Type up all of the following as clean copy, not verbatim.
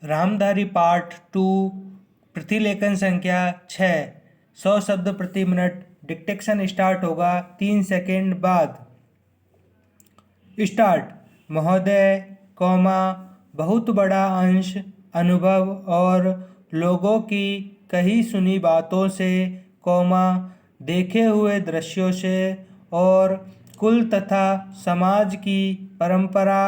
Ramdhari part 2 प्रतिलेखन संख्या 6। 100 शब्द प्रति मिनट। डिक्टेशन स्टार्ट होगा 3 सेकंड बाद। स्टार्ट। महोदय, बहुत बड़ा अंश अनुभव और लोगों की कही सुनी बातों से, देखे हुए दृश्यों से और कुल तथा समाज की परंपरा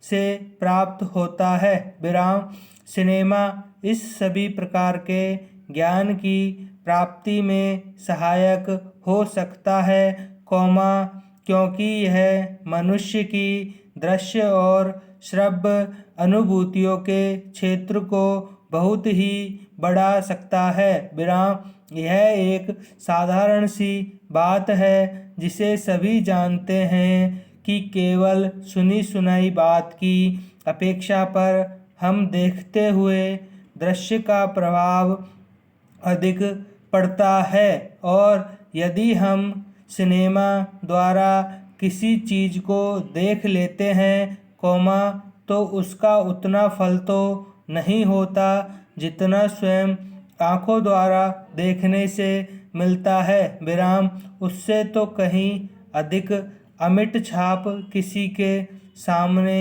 से प्राप्त होता है। विराम। सिनेमा इस सभी प्रकार के ज्ञान की प्राप्ति में सहायक हो सकता है, क्योंकि यह मनुष्य की दृश्य और श्रव्य अनुभूतियों के क्षेत्र को बहुत ही बढ़ा सकता है। विराम। यह एक साधारण सी बात है जिसे सभी जानते हैं कि केवल सुनी सुनाई बात की अपेक्षा पर हम देखते हुए दृश्य का प्रभाव अधिक पड़ता है, और यदि हम सिनेमा द्वारा किसी चीज़ को देख लेते हैं, तो उसका उतना फल तो नहीं होता जितना स्वयं आँखों द्वारा देखने से मिलता है। विराम। उससे तो कहीं अधिक अमिट छाप किसी के सामने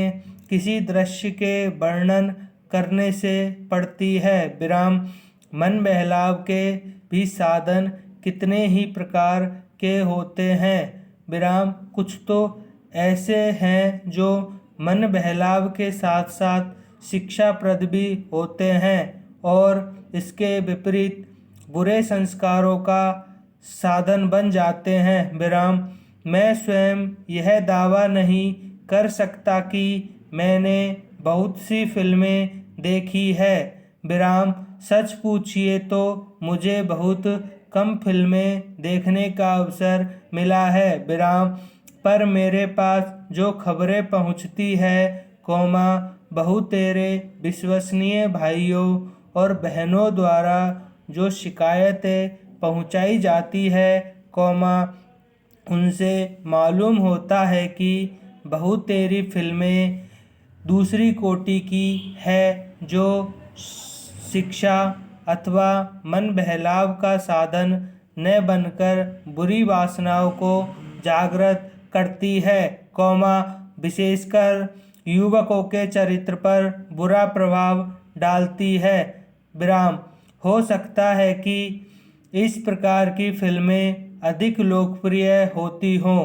किसी दृश्य के वर्णन करने से पड़ती है। विराम। मन बहलाव के भी साधन कितने ही प्रकार के होते हैं। विराम। कुछ तो ऐसे हैं जो मन बहलाव के साथ साथ शिक्षाप्रद भी होते हैं और इसके विपरीत बुरे संस्कारों का साधन बन जाते हैं। विराम। मैं स्वयं यह दावा नहीं कर सकता कि मैंने बहुत सी फिल्में देखी है। विराम। सच पूछिए तो मुझे बहुत कम फिल्में देखने का अवसर मिला है। विराम। पर मेरे पास जो खबरें पहुंचती है, बहुतेरे विश्वसनीय भाइयों और बहनों द्वारा जो शिकायतें पहुंचाई जाती है, उनसे मालूम होता है कि बहुतेरी फिल्में दूसरी कोटि की है, जो शिक्षा अथवा मन बहलाव का साधन न बनकर बुरी वासनाओं को जागृत करती है, विशेषकर युवकों के चरित्र पर बुरा प्रभाव डालती है। विराम। हो सकता है कि इस प्रकार की फिल्में अधिक लोकप्रिय होती हों,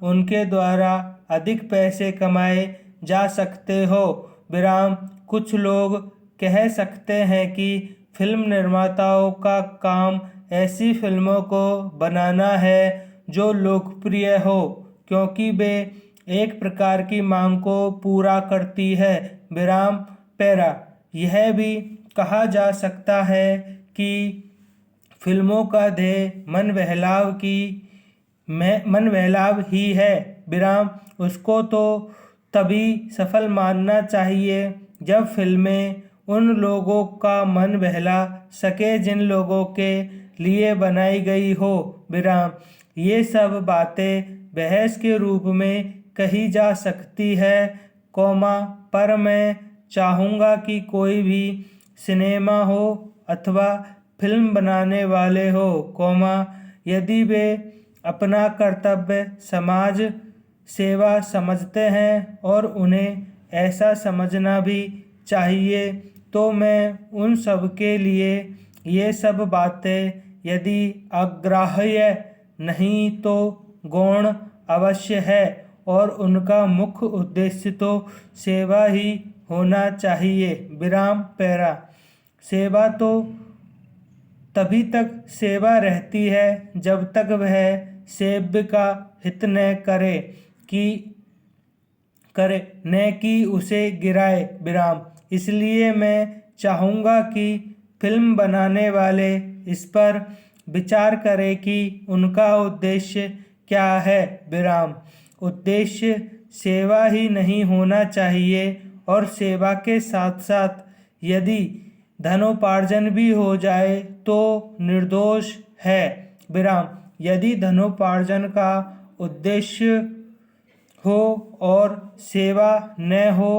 उनके द्वारा अधिक पैसे कमाए जा सकते हो। विराम। कुछ लोग कह सकते हैं कि फिल्म निर्माताओं का काम ऐसी फिल्मों को बनाना है जो लोकप्रिय हो, क्योंकि वे एक प्रकार की मांग को पूरा करती है। विराम। पैरा। यह भी कहा जा सकता है कि फिल्मों का ध्येय मन बहलाव ही है। विराम। उसको तो तभी सफल मानना चाहिए जब फिल्में उन लोगों का मन बहला सके जिन लोगों के लिए बनाई गई हो। विराम। ये सब बातें बहस के रूप में कही जा सकती है, पर मैं चाहूँगा कि कोई भी सिनेमा हो अथवा फिल्म बनाने वाले हो, यदि वे अपना कर्तव्य समाज सेवा समझते हैं और उन्हें ऐसा समझना भी चाहिए, तो मैं उन सब के लिए ये सब बातें यदि अग्राह्य नहीं तो गौण अवश्य है, और उनका मुख्य उद्देश्य तो सेवा ही होना चाहिए। विराम। पैरा। सेवा तो तभी तक सेवा रहती है जब तक वह सेव्य का हित न कि उसे गिराए। विराम। इसलिए मैं चाहूँगा कि फिल्म बनाने वाले इस पर विचार करें कि उनका उद्देश्य क्या है। विराम। उद्देश्य सेवा ही नहीं होना चाहिए, और सेवा के साथ साथ यदि धनोपार्जन भी हो जाए तो निर्दोष है। विराम। यदि धनोपार्जन का उद्देश्य हो और सेवा न हो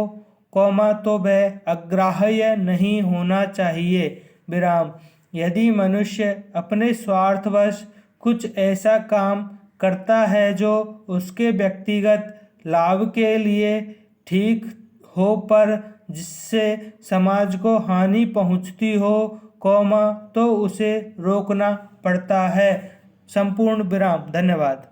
कौमा तो वह अग्राह्य नहीं होना चाहिए। विराम। यदि मनुष्य अपने स्वार्थवश कुछ ऐसा काम करता है जो उसके व्यक्तिगत लाभ के लिए ठीक हो पर जिससे समाज को हानि पहुंचती हो, कौमा, तो उसे रोकना पड़ता है। संपूर्ण विराम। धन्यवाद।